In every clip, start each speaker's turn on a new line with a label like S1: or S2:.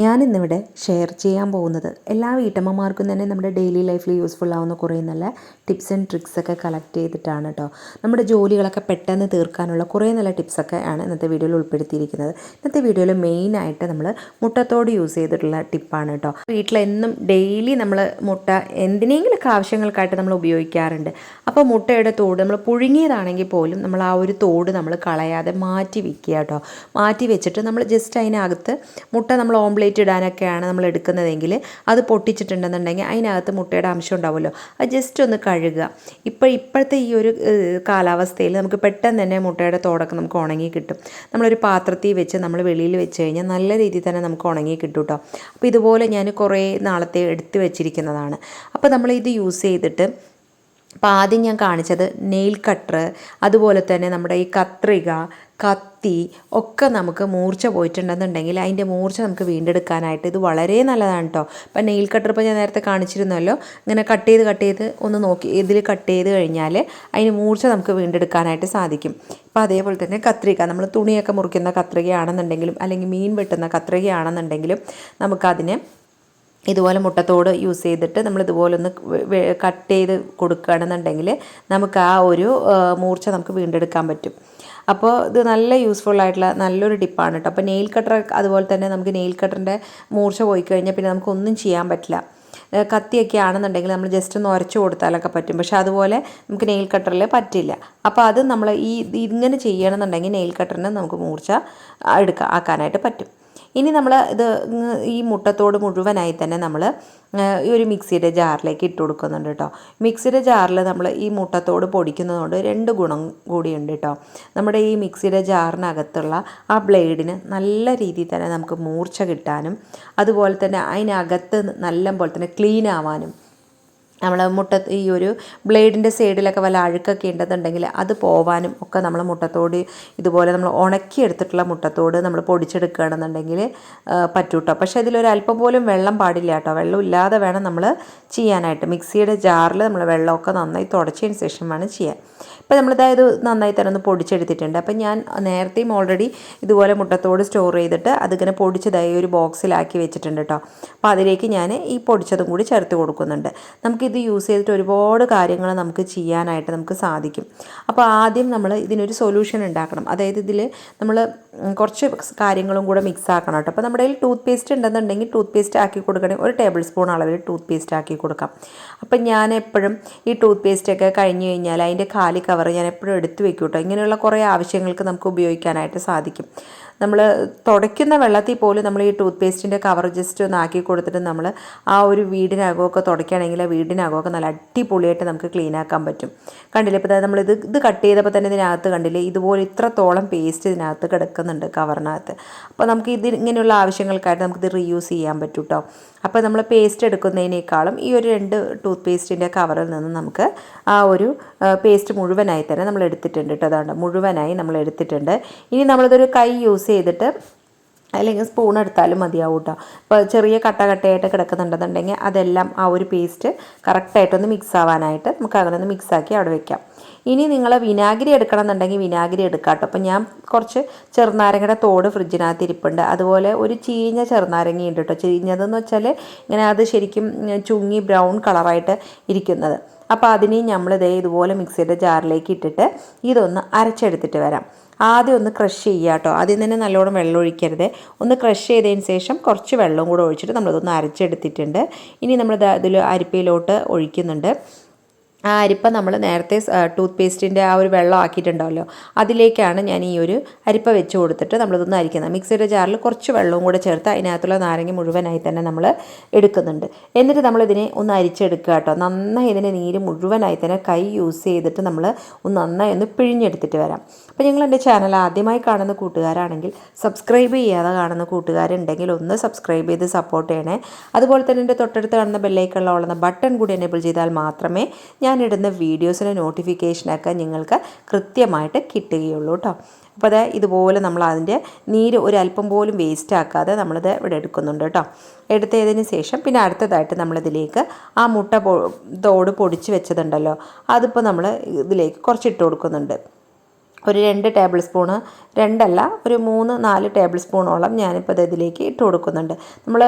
S1: ഞാനിന്നിവിടെ ഷെയർ ചെയ്യാൻ പോകുന്നത് എല്ലാ വീട്ടമ്മമാർക്കും തന്നെ നമ്മുടെ ഡെയിലി ലൈഫിൽ യൂസ്ഫുൾ ആവുന്ന കുറേ നല്ല ടിപ്സ് ആൻഡ് ട്രിക്സൊക്കെ കളക്ട് ചെയ്തിട്ടാണ് കേട്ടോ. നമ്മുടെ ജോലികളൊക്കെ പെട്ടെന്ന് തീർക്കാനുള്ള കുറേ നല്ല ടിപ്സൊക്കെ ആണ് ഇന്നത്തെ വീഡിയോയിൽ ഉൾപ്പെടുത്തിയിരിക്കുന്നത്. ഇന്നത്തെ വീഡിയോയിൽ മെയിനായിട്ട് നമ്മൾ മുട്ടത്തോട് യൂസ് ചെയ്തിട്ടുള്ള ടിപ്പാണ് കേട്ടോ. വീട്ടിലെന്നും ഡെയിലി നമ്മൾ മുട്ട എന്തിനെങ്കിലൊക്കെ ആവശ്യങ്ങൾക്കായിട്ട് നമ്മൾ ഉപയോഗിക്കാറുണ്ട്. അപ്പോൾ മുട്ടയുടെ തോട് നമ്മൾ പുഴുങ്ങിയതാണെങ്കിൽ പോലും നമ്മൾ ആ ഒരു തോട് നമ്മൾ കളയാതെ മാറ്റി വയ്ക്കുക കേട്ടോ. മാറ്റി വെച്ചിട്ട് നമ്മൾ ജസ്റ്റ് അതിനകത്ത് മുട്ട നമ്മൾ ഓംപ്ലേറ്റ് ഇടാനൊക്കെയാണ് നമ്മൾ എടുക്കുന്നതെങ്കിൽ അത് പൊട്ടിച്ചിട്ടുണ്ടെന്നുണ്ടെങ്കിൽ അതിനകത്ത് മുട്ടയുടെ അംശം ഉണ്ടാവുമല്ലോ, അത് ജസ്റ്റ് ഒന്ന് കഴുകുക. ഇപ്പോഴത്തെ ഈ ഒരു കാലാവസ്ഥയിൽ നമുക്ക് പെട്ടെന്ന് തന്നെ മുട്ടയുടെ തോടൊക്കെ നമുക്ക് ഉണങ്ങി കിട്ടും. നമ്മളൊരു പാത്രത്തിൽ വെച്ച് നമ്മൾ വെളിയിൽ വെച്ച് കഴിഞ്ഞാൽ നല്ല രീതിയിൽ തന്നെ നമുക്ക് ഉണങ്ങി കിട്ടും കേട്ടോ. അപ്പോൾ ഇതുപോലെ ഞാൻ കുറേ നാളത്തെ എടുത്ത് വെച്ചിരിക്കുന്നതാണ്. അപ്പോൾ നമ്മളിത് യൂസ് ചെയ്തിട്ട് അപ്പോൾ ആദ്യം ഞാൻ കാണിച്ചത് നെയിൽ കട്ടർ, അതുപോലെ തന്നെ നമ്മുടെ ഈ കത്രിക, കത്തി ഒക്കെ നമുക്ക് മൂർച്ച പോയിട്ടുണ്ടെന്നുണ്ടെങ്കിൽ അതിൻ്റെ മൂർച്ച നമുക്ക് വീണ്ടെടുക്കാനായിട്ട് ഇത് വളരെ നല്ലതാണ് കേട്ടോ. അപ്പോൾ നെയിൽ കട്ടർ ഇപ്പോൾ ഞാൻ നേരത്തെ കാണിച്ചിരുന്നല്ലോ, ഇങ്ങനെ കട്ട് ചെയ്ത് ഒന്ന് നോക്കി ഇതിൽ കട്ട് ചെയ്ത് കഴിഞ്ഞാൽ അതിന് മൂർച്ച നമുക്ക് വീണ്ടെടുക്കാനായിട്ട് സാധിക്കും. അപ്പോൾ അതേപോലെ തന്നെ കത്രിക, നമ്മൾ തുണിയൊക്കെ മുറിക്കുന്ന കത്രികയാണെന്നുണ്ടെങ്കിലും അല്ലെങ്കിൽ മീൻ വെട്ടുന്ന കത്രികയാണെന്നുണ്ടെങ്കിലും നമുക്കതിന് ഇതുപോലെ മുട്ടത്തോട് യൂസ് ചെയ്തിട്ട് നമ്മൾ ഇതുപോലെ ഒന്ന് കട്ട് ചെയ്ത് കൊടുക്കുകയാണെന്നുണ്ടെങ്കിൽ നമുക്ക് ആ ഒരു മൂർച്ച നമുക്ക് വീണ്ടെടുക്കാൻ പറ്റും. അപ്പോൾ ഇത് നല്ല യൂസ്ഫുൾ ആയിട്ടുള്ള നല്ലൊരു ടിപ്പാണ് കേട്ടോ. അപ്പോൾ നെയിൽ കട്ടർ അതുപോലെ തന്നെ നമുക്ക് നെയിൽ കട്ടറിൻ്റെ മൂർച്ച പോയി കഴിഞ്ഞാൽ പിന്നെ നമുക്കൊന്നും ചെയ്യാൻ പറ്റില്ല. കത്തിയൊക്കെ ആണെന്നുണ്ടെങ്കിൽ നമ്മൾ ജസ്റ്റ് ഒന്ന് ഉരച്ചു കൊടുത്താലൊക്കെ പറ്റും, പക്ഷേ അതുപോലെ നമുക്ക് നെയിൽ കട്ടറിൽ പറ്റില്ല. അപ്പോൾ അത് നമ്മൾ ഇങ്ങനെ ചെയ്യണമെന്നുണ്ടെങ്കിൽ നെയിൽ കട്ടറിന് നമുക്ക് മൂർച്ച ആക്കാനായിട്ട് പറ്റും. ഇനി നമ്മൾ ഈ മുട്ടത്തോട് മുഴുവനായി തന്നെ നമ്മൾ ഈ ഒരു മിക്സിയുടെ ജാറിലേക്ക് ഇട്ട് കൊടുക്കുന്നുണ്ട് കേട്ടോ. മിക്സിയുടെ ജാറിൽ നമ്മൾ ഈ മുട്ടത്തോട് പൊടിക്കുന്നതുകൊണ്ട് 2 ഗുണം കൂടിയുണ്ട് കേട്ടോ. നമ്മുടെ ഈ മിക്സിയുടെ ജാറിനകത്തുള്ള ആ ബ്ലേഡിന് നല്ല രീതിയിൽ തന്നെ നമുക്ക് മൂർച്ച കിട്ടാനും അതുപോലെ തന്നെ അതിനകത്ത് നല്ല പോലെ തന്നെ ക്ലീൻ ആവാനും, നമ്മൾ ഈ ഒരു ബ്ലേഡിൻ്റെ സൈഡിലൊക്കെ വല്ല അഴുക്കൊക്കെ ഉണ്ടെന്നുണ്ടെങ്കിൽ അത് പോവാനും ഒക്കെ നമ്മൾ മുട്ടത്തോട് ഇതുപോലെ നമ്മൾ ഉണക്കിയെടുത്തിട്ടുള്ള മുട്ടത്തോട് നമ്മൾ പൊടിച്ചെടുക്കുകയാണെന്നുണ്ടെങ്കിൽ പറ്റും കേട്ടോ. പക്ഷേ ഇതിലൊരല്പം പോലും വെള്ളം പാടില്ല കേട്ടോ. വെള്ളം ഇല്ലാതെ വേണം നമ്മൾ ചെയ്യാനായിട്ട്. മിക്സിയുടെ ജാറിൽ നമ്മൾ വെള്ളമൊക്കെ നന്നായി തുടച്ചതിന് ശേഷം വേണം ചെയ്യാൻ. ഇപ്പോൾ നമ്മളിതായത് നന്നായി തന്നെ ഒന്ന് പൊടിച്ചെടുത്തിട്ടുണ്ട്. അപ്പം ഞാൻ നേരത്തെയും ഓൾറെഡി ഇതുപോലെ മുട്ടത്തോട് സ്റ്റോർ ചെയ്തിട്ട് അതിങ്ങനെ പൊടിച്ചതായി ഒരു ബോക്സിലാക്കി വെച്ചിട്ടുണ്ട് കേട്ടോ. അപ്പോൾ അതിലേക്ക് ഞാൻ ഈ പൊടിച്ചതും കൂടി ചേർത്ത് കൊടുക്കുന്നുണ്ട്. നമുക്കിത് യൂസ് ചെയ്തിട്ട് ഒരുപാട് കാര്യങ്ങൾ നമുക്ക് ചെയ്യാനായിട്ട് നമുക്ക് സാധിക്കും. അപ്പോൾ ആദ്യം നമ്മൾ ഇതിനൊരു സൊല്യൂഷൻ ഉണ്ടാക്കണം. അതായത് ഇതിൽ നമ്മൾ കുറച്ച് കാര്യങ്ങളും കൂടെ മിക്സ് ആക്കണം കേട്ടോ. അപ്പോൾ നമ്മുടെ കയ്യിൽ ടൂത്ത് പേസ്റ്റ് ഉണ്ടെന്നുണ്ടെങ്കിൽ ടൂത്ത് പേസ്റ്റ് ആക്കി കൊടുക്കണമെങ്കിൽ 1 ടേബിൾ സ്പൂൺ അളവിൽ ടൂത്ത് പേസ്റ്റ് ആക്കി കൊടുക്കാം. അപ്പം ഞാൻ എപ്പോഴും ഈ ടൂത്ത് പേസ്റ്റൊക്കെ കഴിഞ്ഞ് കഴിഞ്ഞാൽ അതിൻ്റെ കാലി കവർ ഞാൻ എപ്പോഴും എടുത്ത് വെക്കും കേട്ടോ. ഇങ്ങനെയുള്ള കുറേ ആവശ്യങ്ങൾക്ക് നമുക്ക് ഉപയോഗിക്കാനായിട്ട് സാധിക്കും. നമ്മൾ തുടയ്ക്കുന്ന വെള്ളത്തിൽ പോലും നമ്മൾ ഈ ടൂത്ത് പേസ്റ്റിൻ്റെ കവർ ജസ്റ്റ് ഒന്ന് ആക്കി കൊടുത്തിട്ട് നമ്മൾ ആ ഒരു വീടിനകമൊക്കെ തുടയ്ക്കുകയാണെങ്കിൽ ആ വീടിനകമൊക്കെ നല്ല അടിപൊളിയായിട്ട് നമുക്ക് ക്ലീൻ ആക്കാൻ പറ്റും. കണ്ടില്ലേ, ഇപ്പോൾ ഇത് കട്ട് ചെയ്തപ്പോൾ തന്നെ ഇതിനകത്ത് കണ്ടില്ലേ ഇതുപോലെ ഇത്രത്തോളം പേസ്റ്റ് ഇതിനകത്ത് കിടക്കുന്നുണ്ട് കവറിനകത്ത്. അപ്പോൾ നമുക്ക് ഇങ്ങനെയുള്ള ആവശ്യങ്ങൾക്കായിട്ട് നമുക്കിത് റീയൂസ് ചെയ്യാൻ പറ്റും കേട്ടോ. അപ്പോൾ നമ്മൾ പേസ്റ്റ് എടുക്കുന്നതിനേക്കാളും ഈ ഒരു 2 ടൂത്ത് പേസ്റ്റിൻ്റെ കവറിൽ നിന്ന് നമുക്ക് ആ ഒരു പേസ്റ്റ് മുഴുവനായി തന്നെ നമ്മൾ എടുത്തിട്ടുണ്ട് കേട്ടോ. അതുകൊണ്ട് മുഴുവനായി നമ്മൾ എടുത്തിട്ടുണ്ട്. ഇനി നമ്മളിതൊരു കൈ യൂസ് ചെയ്തിട്ട് അല്ലെങ്കിൽ സ്പൂൺ എടുത്താലും മതിയാവും കേട്ടോ. ഇപ്പോൾ ചെറിയ കട്ടയായിട്ട് കിടക്കുന്നുണ്ടെന്നുണ്ടെങ്കിൽ അതെല്ലാം ആ ഒരു പേസ്റ്റ് കറക്റ്റായിട്ടൊന്ന് മിക്സ് ആവാനായിട്ട് നമുക്ക് അങ്ങനെ ഒന്ന് മിക്സാക്കി അവിടെ വെക്കാം. ഇനി നിങ്ങൾ വിനാഗിരി എടുക്കണം എന്നുണ്ടെങ്കിൽ വിനാഗിരി എടുക്കാം കേട്ടോ. അപ്പോൾ ഞാൻ കുറച്ച് ചെറുനാരങ്ങയുടെ തോട് ഫ്രിഡ്ജിനകത്ത് ഇരിപ്പുണ്ട്. അതുപോലെ ഒരു ചീഞ്ഞ ചെറുനാരങ്ങ ഉണ്ട് കേട്ടോ. ചീഞ്ഞതെന്ന് വെച്ചാൽ ഇങ്ങനെ അത് ശരിക്കും ചുങ്ങി ബ്രൗൺ കളറായിട്ട് ഇരിക്കുന്നത്. അപ്പോൾ അതിനെയും നമ്മളിതേ ഇതുപോലെ മിക്സിയുടെ ജാറിലേക്ക് ഇട്ടിട്ട് ഇതൊന്ന് അരച്ചെടുത്തിട്ട് വരാം. ആദ്യം ഒന്ന് ക്രഷ് ചെയ്യുക കേട്ടോ. ആദ്യം തന്നെ നല്ലോണം വെള്ളം ഒഴിക്കരുത്. ഒന്ന് ക്രഷ് ചെയ്തതിന് ശേഷം കുറച്ച് വെള്ളം കൂടെ ഒഴിച്ചിട്ട് നമ്മളിതൊന്ന് അരച്ചെടുത്തിട്ടുണ്ട്. ഇനി നമ്മൾ ഇതിൽ അരിപ്പയിലോട്ട് ഒഴിക്കുന്നുണ്ട്. ആ അരിപ്പ നമ്മൾ നേരത്തെ ടൂത്ത് പേസ്റ്റിൻ്റെ ആ ഒരു വെള്ളം ആക്കിയിട്ടുണ്ടാവല്ലോ, അതിലേക്കാണ് ഞാൻ ഈ ഒരു അരിപ്പ വെച്ച് കൊടുത്തിട്ട് നമ്മളിതൊന്ന് അരിക്കുന്നത്. മിക്സിയുടെ ജാറിൽ കുറച്ച് വെള്ളവും കൂടെ ചേർത്ത് അതിനകത്തുള്ള നാരങ്ങ മുഴുവനായി തന്നെ നമ്മൾ എടുക്കുന്നുണ്ട്. എന്നിട്ട് നമ്മളിതിനെ ഒന്ന് അരിച്ചെടുക്കുക കേട്ടോ. നന്നായി ഇതിൻ്റെ നീര് മുഴുവനായി തന്നെ കൈ യൂസ് ചെയ്തിട്ട് നമ്മൾ നന്നായി ഒന്ന് പിഴിഞ്ഞെടുത്തിട്ട് വരാം. അപ്പോൾ നിങ്ങൾ എൻ്റെ ചാനൽ ആദ്യമായി കാണുന്ന കൂട്ടുകാരാണെങ്കിൽ സബ്സ്ക്രൈബ് ചെയ്യാതെ കാണുന്ന കൂട്ടുകാരുണ്ടെങ്കിൽ ഒന്ന് സബ്സ്ക്രൈബ് ചെയ്ത് സപ്പോർട്ട് ചെയ്യണേ. അതുപോലെ തന്നെ എൻ്റെ തൊട്ടടുത്ത് കാണുന്ന ബെല്ലൈക്കണിലുള്ള ബട്ടൺ കൂടി എനേബിൾ ചെയ്താൽ മാത്രമേ ഞാനിടുന്ന വീഡിയോസിൻ്റെ നോട്ടിഫിക്കേഷനൊക്കെ നിങ്ങൾക്ക് കൃത്യമായിട്ട് കിട്ടുകയുള്ളൂ കേട്ടോ. അപ്പോൾ അത് ഇതുപോലെ നമ്മൾ അതിൻ്റെ നീര് ഒരല്പം പോലും വേസ്റ്റ് ആക്കാതെ നമ്മളിത് ഇവിടെ എടുക്കുന്നുണ്ട് കേട്ടോ. എടുത്തതിന് ശേഷം പിന്നെ അടുത്തതായിട്ട് നമ്മളിതിലേക്ക് ആ തോട് പൊടിച്ച് വെച്ചതുണ്ടല്ലോ, അതിപ്പോൾ നമ്മൾ ഇതിലേക്ക് കുറച്ചിട്ട് കൊടുക്കുന്നുണ്ട്. ഒരു 2 ടേബിൾ സ്പൂണ്, 2 അല്ല ഒരു 3-4 ടേബിൾ സ്പൂണോളം ഞാനിപ്പോൾ ഇതിലേക്ക് ഇട്ട് കൊടുക്കുന്നുണ്ട്. നമ്മൾ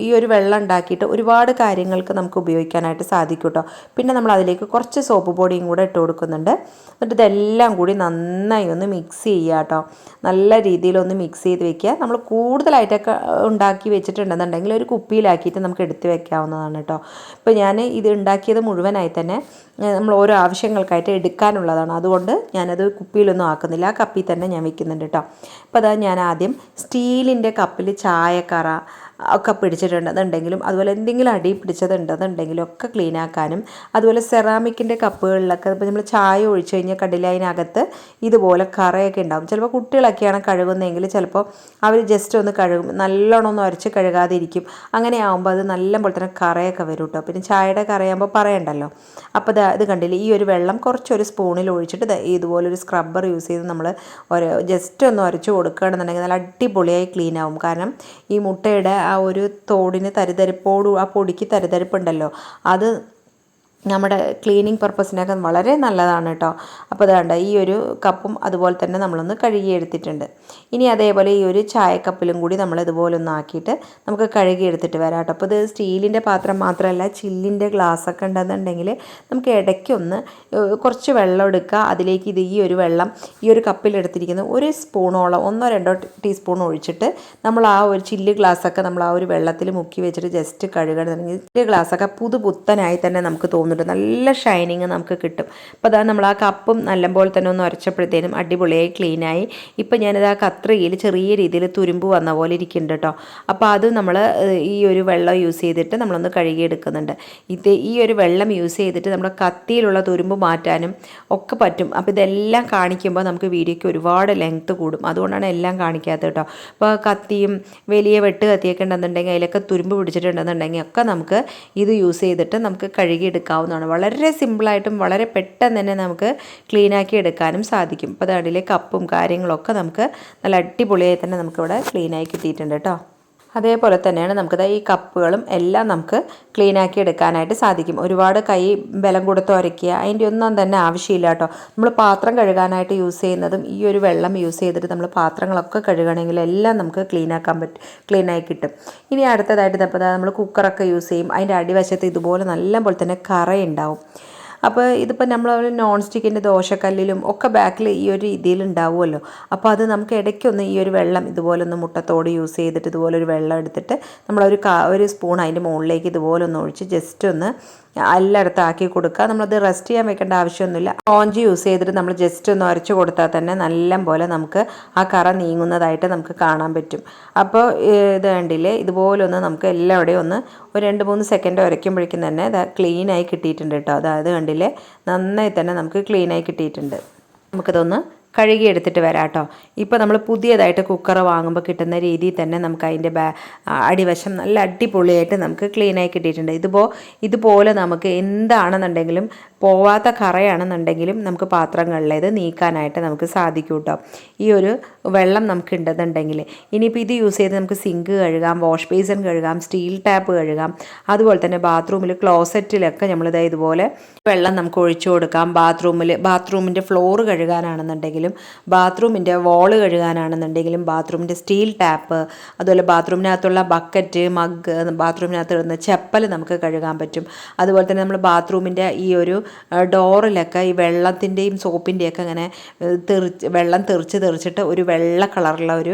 S1: ഈ ഒരു വെള്ളം ഉണ്ടാക്കിയിട്ട് ഒരുപാട് കാര്യങ്ങൾക്ക് നമുക്ക് ഉപയോഗിക്കാനായിട്ട് സാധിക്കും കേട്ടോ. പിന്നെ നമ്മൾ അതിലേക്ക് കുറച്ച് സോപ്പ് പൊടിയും കൂടെ ഇട്ട് കൊടുക്കുന്നുണ്ട്. എന്നിട്ട് ഇതെല്ലാം കൂടി നന്നായി ഒന്ന് മിക്സ് ചെയ്യുക കേട്ടോ. നല്ല രീതിയിലൊന്ന് മിക്സ് ചെയ്ത് വെക്കുക. നമ്മൾ കൂടുതലായിട്ടൊക്കെ ഉണ്ടാക്കി വെച്ചിട്ടുണ്ടെന്നുണ്ടെങ്കിൽ ഒരു കുപ്പിയിലാക്കിയിട്ട് നമുക്ക് എടുത്ത് വെക്കാവുന്നതാണ് കേട്ടോ. ഇപ്പോൾ ഞാൻ ഇത് ഉണ്ടാക്കിയത് മുഴുവനായി തന്നെ നമ്മൾ ഓരോ ആവശ്യങ്ങൾക്കായിട്ട് എടുക്കാനുള്ളതാണ്. അതുകൊണ്ട് ഞാനത് കുപ്പിയിലൊന്നും ആക്കുന്നില്ല, ആ കപ്പിൽ തന്നെ ഞാൻ വെക്കുന്നുണ്ട് കേട്ടോ. അപ്പോൾ അതാ ഞാൻ ആദ്യം സ്റ്റീലിൻ്റെ കപ്പിൽ ചായക്കറ ഒക്കെ പിടിച്ചിട്ടുണ്ടെന്നുണ്ടെങ്കിലും അതുപോലെ എന്തെങ്കിലും അടി പിടിച്ചതുണ്ടെന്നുണ്ടെങ്കിലും ഒക്കെ ക്ലീൻ ആക്കാനും, അതുപോലെ സെറാമിക്കിൻ്റെ കപ്പുകളിലൊക്കെ ഇപ്പോൾ നമ്മൾ ചായ ഒഴിച്ച് കഴിഞ്ഞാൽ കണ്ടില്ല അതിനകത്ത് ഇതുപോലെ കറയൊക്കെ ഉണ്ടാകും. ചിലപ്പോൾ കുട്ടികളൊക്കെയാണ് കഴുകുന്നതെങ്കിൽ ചിലപ്പോൾ അവർ ജസ്റ്റ് ഒന്ന് കഴുകും, നല്ലോണം ഒന്ന് ഉരച്ച് കഴുകാതിരിക്കും. അങ്ങനെ ആകുമ്പോൾ അത് നല്ലപോലെ തന്നെ കറയൊക്കെ വരും കേട്ടോ. പിന്നെ ചായയുടെ കറയാകുമ്പോൾ പറയണ്ടല്ലോ. അപ്പോൾ ഇത് കണ്ടില്ലേ, ഈ ഒരു വെള്ളം കുറച്ചൊരു സ്പൂണിൽ ഒഴിച്ചിട്ട് ഇതുപോലൊരു സ്ക്രബ്ബർ യൂസ് ചെയ്ത് നമ്മൾ ജസ്റ്റ് ഒന്ന് ഉരച്ച് കൊടുക്കുകയാണെന്നുണ്ടെങ്കിൽ നല്ല അടിപൊളിയായി ക്ലീൻ ആവും. കാരണം ഈ മുട്ടയുടെ ആ ഒരു തോടിന് ആ പൊടിക്ക് തരിതരിപ്പുണ്ടല്ലോ, അത് നമ്മുടെ ക്ലീനിങ് പർപ്പസിനൊക്കെ വളരെ നല്ലതാണ് കേട്ടോ. അപ്പോൾ അതുകൊണ്ട് ഈ ഒരു കപ്പും അതുപോലെ തന്നെ നമ്മളൊന്ന് കഴുകിയെടുത്തിട്ടുണ്ട്. ഇനി അതേപോലെ ഈ ഒരു ചായക്കപ്പിലും കൂടി നമ്മൾ ഇതുപോലെ ഒന്ന് ആക്കിയിട്ട് നമുക്ക് കഴുകിയെടുത്തിട്ട് വരാം കേട്ടോ. അപ്പോൾ ഇത് സ്റ്റീലിൻ്റെ പാത്രം മാത്രമല്ല, ചില്ലിൻ്റെ ഗ്ലാസ്സൊക്കെ ഉണ്ടെന്നുണ്ടെങ്കിൽ നമുക്ക് ഇടയ്ക്കൊന്ന് കുറച്ച് വെള്ളം എടുക്കുക. അതിലേക്ക് ഈ ഒരു വെള്ളം ഈ ഒരു കപ്പിലെടുത്തിരിക്കുന്ന ഒരു സ്പൂണോളം 1-2 ടീസ്പൂൺ ഒഴിച്ചിട്ട് നമ്മൾ ആ ഒരു ചില്ല് ഗ്ലാസ്സൊക്കെ നമ്മൾ ആ ഒരു വെള്ളത്തിൽ മുക്കി വെച്ചിട്ട് ജസ്റ്റ് കഴുകണമെന്നുണ്ടെങ്കിൽ ചില്ല് ഗ്ലാസ്സൊക്കെ പുതുപുത്തനായി തന്നെ നമുക്ക് തോന്നും, നല്ല ഷൈനിങ് നമുക്ക് കിട്ടും. അപ്പോൾ അതാ നമ്മൾ ആ കപ്പും നല്ലപോലെ തന്നെ ഒന്ന് ഉരച്ചപ്പോഴത്തേനും അടിപൊളിയായി ക്ലീനായി. ഇപ്പോൾ ഞാനിത് ആ കത്രികയിൽ ചെറിയ രീതിയിൽ തുരുമ്പ് വന്ന പോലെ ഇരിക്കുന്നുണ്ട് കേട്ടോ. അപ്പോൾ അത് നമ്മൾ ഈ ഒരു വെള്ളം യൂസ് ചെയ്തിട്ട് നമ്മളൊന്ന് കഴുകിയെടുക്കുന്നുണ്ട്. ഈ ഒരു വെള്ളം യൂസ് ചെയ്തിട്ട് നമ്മുടെ കത്തിയിലുള്ള തുരുമ്പ് മാറ്റാനും ഒക്കെ പറ്റും. അപ്പോൾ ഇതെല്ലാം കാണിക്കുമ്പോൾ നമുക്ക് വീഡിയോയ്ക്ക് ഒരുപാട് ലെങ്ത്ത് കൂടും, അതുകൊണ്ടാണ് എല്ലാം കാണിക്കാത്തത് കേട്ടോ. അപ്പോൾ കത്തിയും വലിയ വെട്ട് കത്തിയൊക്കെ ഉണ്ടെന്നുണ്ടെങ്കിൽ അതിലൊക്കെ തുരുമ്പ് പിടിച്ചിട്ടുണ്ടെന്നുണ്ടെങ്കിൽ ഒക്കെ നമുക്ക് ഇത് യൂസ് ചെയ്തിട്ട് നമുക്ക് കഴുകിയെടുക്കാം. വളരെ സിമ്പിളായിട്ടും വളരെ പെട്ടെന്ന് തന്നെ നമുക്ക് ക്ലീനാക്കി എടുക്കാനും സാധിക്കും. അപ്പോൾ അതിലെ കപ്പും കാര്യങ്ങളൊക്കെ നമുക്ക് നല്ല അടിപൊളിയായി തന്നെ നമുക്കിവിടെ ക്ലീനായി കിട്ടിയിട്ടുണ്ട് കേട്ടോ. അതേപോലെ തന്നെയാണ് നമുക്കിത് ഈ കപ്പുകളും എല്ലാം നമുക്ക് ക്ലീനാക്കി എടുക്കാനായിട്ട് സാധിക്കും. ഒരുപാട് കൈ ബലം കൊടുത്ത് ഉരയ്ക്കുക അതിൻ്റെ ഒന്നും തന്നെ ആവശ്യമില്ല കേട്ടോ. നമ്മൾ പാത്രം കഴുകാനായിട്ട് യൂസ് ചെയ്യുന്നതും ഈ ഒരു വെള്ളം യൂസ് ചെയ്തിട്ട് നമ്മൾ പാത്രങ്ങളൊക്കെ കഴുകണമെങ്കിൽ എല്ലാം നമുക്ക് ക്ലീനായി കിട്ടും. ഇനി അടുത്തതായിട്ട് നമ്മൾ കുക്കറൊക്കെ യൂസ് ചെയ്യും. അതിൻ്റെ അടിവശത്ത് ഇതുപോലെ നല്ലപോലെ തന്നെ കറയുണ്ടാവും. അപ്പോൾ ഇതിപ്പോൾ നമ്മൾ നോൺ സ്റ്റിക്കിൻ്റെ ദോശക്കല്ലിലും ഒക്കെ ബാക്കിൽ ഈ ഒരു രീതിയിൽ ഉണ്ടാവുമല്ലോ. അപ്പോൾ അത് നമുക്ക് ഇടയ്ക്കൊന്ന് ഈ ഒരു വെള്ളം ഇതുപോലെ ഒന്ന് മുട്ടത്തോട് യൂസ് ചെയ്തിട്ട് ഇതുപോലെ ഒരു വെള്ളം എടുത്തിട്ട് ഒരു സ്പൂൺ അതിൻ്റെ മുകളിലേക്ക് ഇതുപോലെ ഒന്ന് ഒഴിച്ച് ജസ്റ്റ് ഒന്ന് എല്ലായിടത്തും ആക്കി കൊടുക്കുക. നമ്മളത് റെസ്റ്റ് ചെയ്യാൻ വെക്കേണ്ട ആവശ്യമൊന്നുമില്ല. സ്പോഞ്ച് യൂസ് ചെയ്തിട്ട് നമ്മൾ ജസ്റ്റ് ഒന്ന് ഉരച്ച് കൊടുത്താൽ തന്നെ നല്ല പോലെ നമുക്ക് ആ കറ നീങ്ങുന്നതായിട്ട് നമുക്ക് കാണാൻ പറ്റും. അപ്പോൾ ഇത് കണ്ടില്ലേ, ഇതുപോലൊന്ന് നമുക്ക് എല്ലാവിടെയും ഒന്ന് ഒരു 2-3 സെക്കൻഡ് ഉരയ്ക്കുമ്പോഴേക്കും തന്നെ അത് ക്ലീനായി കിട്ടിയിട്ടുണ്ട് കേട്ടോ. അതായത് കണ്ടില്ലേ, നന്നായി തന്നെ നമുക്ക് ക്ലീനായി കിട്ടിയിട്ടുണ്ട്. നമുക്കിതൊന്ന് കഴുകിയെടുത്തിട്ട് വരാം കേട്ടോ. ഇപ്പോൾ നമ്മൾ പുതിയതായിട്ട് കുക്കർ വാങ്ങുമ്പോൾ കിട്ടുന്ന രീതിയിൽ തന്നെ നമുക്ക് അതിൻ്റെ അടിവശം നല്ല അടിപൊളിയായിട്ട് നമുക്ക് ക്ലീനായി കിട്ടിയിട്ടുണ്ട്. ഇതുപോലെ നമുക്ക് എന്താണെന്നുണ്ടെങ്കിലും പോവാത്ത കറയാണെന്നുണ്ടെങ്കിലും നമുക്ക് പാത്രങ്ങളിലേത് നീക്കാനായിട്ട് നമുക്ക് സാധിക്കും കേട്ടോ. ഈ ഒരു വെള്ളം നമുക്ക് ഉണ്ടെന്നുണ്ടെങ്കിൽ ഇനിയിപ്പോൾ ഇത് യൂസ് ചെയ്ത് നമുക്ക് സിങ്ക് കഴുകാം, വാഷ് ബേസിൻ കഴുകാം, സ്റ്റീൽ ടാപ്പ് കഴുകാം. അതുപോലെ തന്നെ ബാത്റൂമിൽ ക്ലോസറ്റിലൊക്കെ നമ്മളിത് ഇതുപോലെ വെള്ളം നമുക്ക് ഒഴിച്ചു കൊടുക്കാം. ബാത്റൂമിൻ്റെ ഫ്ലോർ കഴുകാനാണെന്നുണ്ടെങ്കിലും, ബാത്റൂമിൻ്റെ വാള് കഴുകാനാണെന്നുണ്ടെങ്കിലും, ബാത്റൂമിൻ്റെ സ്റ്റീൽ ടാപ്പ്, അതുപോലെ ബാത്റൂമിനകത്തുള്ള ബക്കറ്റ്, മഗ്, ബാത്റൂമിനകത്ത് ഇടുന്ന ചെപ്പൽ നമുക്ക് കഴുകാൻ പറ്റും. അതുപോലെ തന്നെ നമ്മൾ ബാത്റൂമിൻ്റെ ഈ ഒരു ഡോറിലൊക്കെ ഈ വെള്ളത്തിൻ്റെയും സോപ്പിൻ്റെയൊക്കെ അങ്ങനെ വെള്ളം തെറിച്ചിട്ട് ഒരു വെള്ള കളറുള്ള ഒരു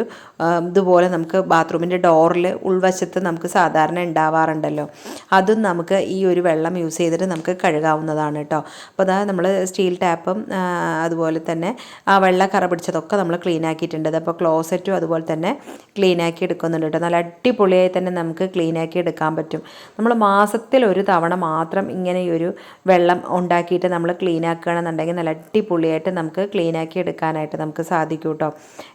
S1: ഇതുപോലെ നമുക്ക് ബാത്റൂമിൻ്റെ ഡോറിൽ ഉൾവശത്ത് നമുക്ക് സാധാരണ ഉണ്ടാവാറുണ്ടല്ലോ. അതും നമുക്ക് ഈ ഒരു വെള്ളം യൂസ് ചെയ്തിട്ട് നമുക്ക് കഴുകാവുന്നതാണ് കേട്ടോ. അപ്പോൾ അതാ നമ്മൾ സ്റ്റീൽ ടാപ്പും അതുപോലെ തന്നെ ആ വെള്ള കറ പിടിച്ചതൊക്കെ നമ്മൾ ക്ലീൻ ആക്കിയിട്ടുണ്ട്. അപ്പോൾ ക്ലോസറ്റും അതുപോലെ തന്നെ ക്ലീനാക്കി എടുക്കുന്നുണ്ട് കേട്ടോ. നല്ല അടിപൊളിയായി തന്നെ നമുക്ക് ക്ലീനാക്കി എടുക്കാൻ പറ്റും. നമ്മൾ മാസത്തിൽ ഒരു തവണ മാത്രം ഇങ്ങനെ ഒരു വെള്ളം ഉണ്ടാക്കിയിട്ട് നമ്മൾ ക്ലീൻ ആക്കുകയാണെന്നുണ്ടെങ്കിൽ നല്ല അടിപൊളിയായിട്ട് നമുക്ക് ക്ലീനാക്കി എടുക്കാനായിട്ട് നമുക്ക് സാധിക്കും കേട്ടോ.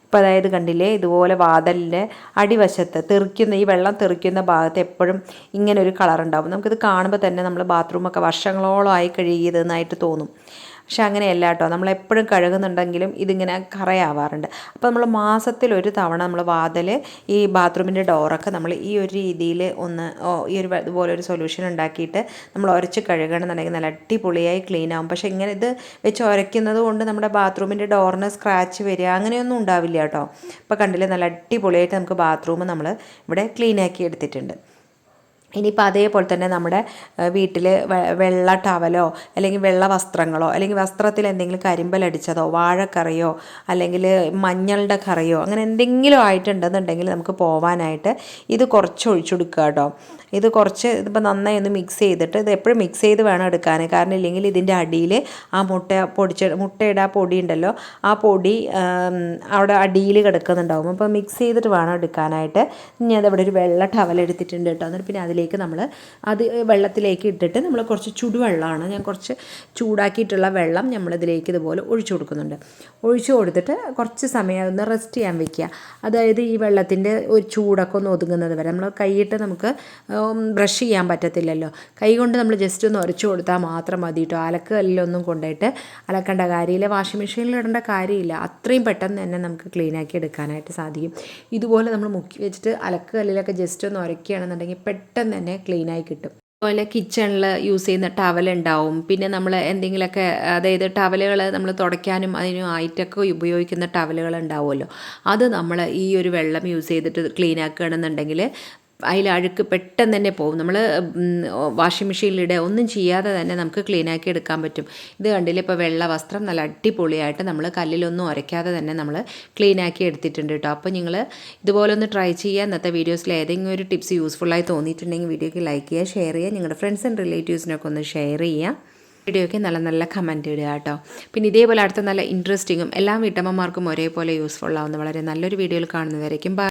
S1: ഇപ്പോൾ അതായത് കണ്ടില്ലേ, ഇതുപോലെ വാതിലിൻ്റെ അടിവശത്ത് ഈ വെള്ളം തെറിക്കുന്ന ഭാഗത്ത് എപ്പോഴും ഇങ്ങനെ ഒരു കളർ ഉണ്ടാവും. നമുക്കിത് കാണുമ്പോൾ തന്നെ നമ്മൾ ബാത്റൂമൊക്കെ വർഷങ്ങളോളമായി കഴുകിയതെന്നായിട്ട് തോന്നും. പക്ഷെ അങ്ങനെയല്ല കേട്ടോ, നമ്മളെപ്പോഴും കഴുകുന്നുണ്ടെങ്കിലും ഇതിങ്ങനെ കറയാവാറുണ്ട്. അപ്പോൾ നമ്മൾ മാസത്തിലൊരു തവണ നമ്മൾ വാതിൽ ഈ ബാത്റൂമിൻ്റെ ഡോറൊക്കെ നമ്മൾ ഈ ഒരു രീതിയിൽ ഒന്ന് ഈ ഒരു ഇതുപോലെ ഒരു സൊല്യൂഷൻ ഉണ്ടാക്കിയിട്ട് നമ്മൾ ഉരച്ച് കഴുകണമെന്നുണ്ടെങ്കിൽ നല്ല അടിപൊളിയായി ക്ലീൻ ആവും. പക്ഷേ ഇങ്ങനെ ഇത് വെച്ച് ഉരയ്ക്കുന്നത് കൊണ്ട് നമ്മുടെ ബാത്റൂമിൻ്റെ ഡോറിന് സ്ക്രാച്ച് വരിക അങ്ങനെയൊന്നും ഉണ്ടാവില്ല കേട്ടോ. ഇപ്പോൾ കണ്ടില്ലേ, നല്ല അടിപൊളിയായിട്ട് നമുക്ക് ബാത്റൂം നമ്മൾ ഇവിടെ ക്ലീൻ ആക്കി എടുത്തിട്ടുണ്ട്. ഇനിയിപ്പോൾ അതേപോലെ തന്നെ നമ്മുടെ വീട്ടിൽ വെള്ള ടവലോ അല്ലെങ്കിൽ വെള്ള വസ്ത്രങ്ങളോ അല്ലെങ്കിൽ വസ്ത്രത്തിൽ എന്തെങ്കിലും കരിമ്പലടിച്ചതോ വാഴക്കറിയോ അല്ലെങ്കിൽ മഞ്ഞളുടെ കറിയോ അങ്ങനെ എന്തെങ്കിലും ആയിട്ടുണ്ടെന്നുണ്ടെങ്കിൽ നമുക്ക് പോവാനായിട്ട് ഇത് കുറച്ച് ഒഴിച്ചു കൊടുക്കുക കേട്ടോ. ഇത് കുറച്ച് ഇതിപ്പോൾ നന്നായി ഒന്ന് മിക്സ് ചെയ്തിട്ട്, ഇത് എപ്പോഴും മിക്സ് ചെയ്ത് വേണം എടുക്കാൻ, കാരണം ഇല്ലെങ്കിൽ ഇതിൻ്റെ അടിയിൽ ആ മുട്ടയുടെ ആ പൊടി ഉണ്ടല്ലോ, ആ പൊടി അവിടെ അടിയിൽ കിടക്കുന്നുണ്ടാവും. അപ്പോൾ മിക്സ് ചെയ്തിട്ട് വേണം എടുക്കാനായിട്ട്. ഞാൻ ഇവിടെ ഒരു വെള്ള ടവൽ എടുത്തിട്ടുണ്ട് കേട്ടോ. എന്നിട്ട് പിന്നെ അതിലേക്ക് നമ്മൾ അത് വെള്ളത്തിലേക്ക് ഇട്ടിട്ട് നമ്മൾ കുറച്ച് ചുടുവെള്ളമാണ്, ഞാൻ കുറച്ച് ചൂടാക്കിയിട്ടുള്ള വെള്ളം നമ്മളിതിലേക്ക് ഇതുപോലെ ഒഴിച്ചു കൊടുക്കുന്നുണ്ട്. ഒഴിച്ചു കൊടുത്തിട്ട് കുറച്ച് സമയം ഒന്ന് റെസ്റ്റ് ചെയ്യാൻ വെക്കുക. അതായത് ഈ വെള്ളത്തിൻ്റെ ഒരു ചൂടൊക്കെ ഒന്ന് ഒതുങ്ങുന്നത് വരെ. നമ്മൾ കൈയിട്ട് നമുക്ക് ബ്രഷ് ചെയ്യാൻ പറ്റത്തില്ലല്ലോ, കൈ കൊണ്ട് നമ്മൾ ജസ്റ്റ് ഒന്ന് ഉരച്ചു കൊടുത്താൽ മാത്രം മതി കേട്ടോ. അലക്ക് കല്ലിലൊന്നും കൊണ്ടുപോയിട്ട് അലക്കേണ്ട കാര്യമില്ല, വാഷിംഗ് മെഷീനിൽ ഇടേണ്ട കാര്യമില്ല. അത്രയും പെട്ടെന്ന് തന്നെ നമുക്ക് ക്ലീനാക്കി എടുക്കാനായിട്ട് സാധിക്കും. ഇതുപോലെ നമ്മൾ മുക്കി വെച്ചിട്ട് അലക്ക് കല്ലിലൊക്കെ ജസ്റ്റ് ഒന്ന് ഉരയ്ക്കുകയാണെന്നുണ്ടെങ്കിൽ പെട്ടെന്ന് തന്നെ ക്ലീനായി കിട്ടും. അതുപോലെ കിച്ചണിൽ യൂസ് ചെയ്യുന്ന ടവലുണ്ടാവും, പിന്നെ നമ്മൾ എന്തെങ്കിലുമൊക്കെ, അതായത് ടവലുകൾ നമ്മൾ തുടയ്ക്കാനും അതിനും ആയിട്ടൊക്കെ ഉപയോഗിക്കുന്ന ടവലുകൾ ഉണ്ടാവുമല്ലോ, അത് നമ്മൾ ഈ ഒരു വെള്ളം യൂസ് ചെയ്തിട്ട് ക്ലീൻ ആക്കുകയാണെന്നുണ്ടെങ്കിൽ അതിൽ അഴുക്ക് പെട്ടെന്ന് തന്നെ പോകും. നമ്മൾ വാഷിംഗ് മെഷീനിലിടെ ഒന്നും ചെയ്യാതെ തന്നെ നമുക്ക് ക്ലീനാക്കി എടുക്കാൻ പറ്റും. ഇത് കണ്ടില്ലേ, ഇപ്പോൾ വെള്ള വസ്ത്രം നല്ല അടിപൊളിയായിട്ട് നമ്മൾ കല്ലിലൊന്നും ഉരയ്ക്കാതെ തന്നെ നമ്മൾ ക്ലീനാക്കി എടുത്തിട്ടുണ്ട് കേട്ടോ. അപ്പോൾ നിങ്ങൾ ഇതുപോലെ ഒന്ന് ട്രൈ ചെയ്യുക. ഇന്നത്തെ വീഡിയോസിൽ ഏതെങ്കിലും ഒരു ടിപ്സ് യൂസ്ഫുള്ളായി തോന്നിയിട്ടുണ്ടെങ്കിൽ വീഡിയോയ്ക്ക് ലൈക്ക് ചെയ്യുക, ഷെയർ ചെയ്യുക, നിങ്ങളുടെ ഫ്രണ്ട്സ് ആൻഡ് റിലേറ്റീവ്സിനൊക്കെ ഒന്ന് ഷെയർ ചെയ്യുക. വീഡിയോയ്ക്ക് നല്ല നല്ല കമൻറ്റ് ഇടുക കേട്ടോ. പിന്നെ ഇതേപോലെ അടുത്ത നല്ല ഇൻട്രസ്റ്റിങ്ങും എല്ലാ വീട്ടമ്മമാർക്കും ഒരേപോലെ യൂസ്ഫുൾ ആവുന്ന വളരെ നല്ലൊരു വീഡിയോയിൽ കാണുന്നവരേക്കും ബൈ.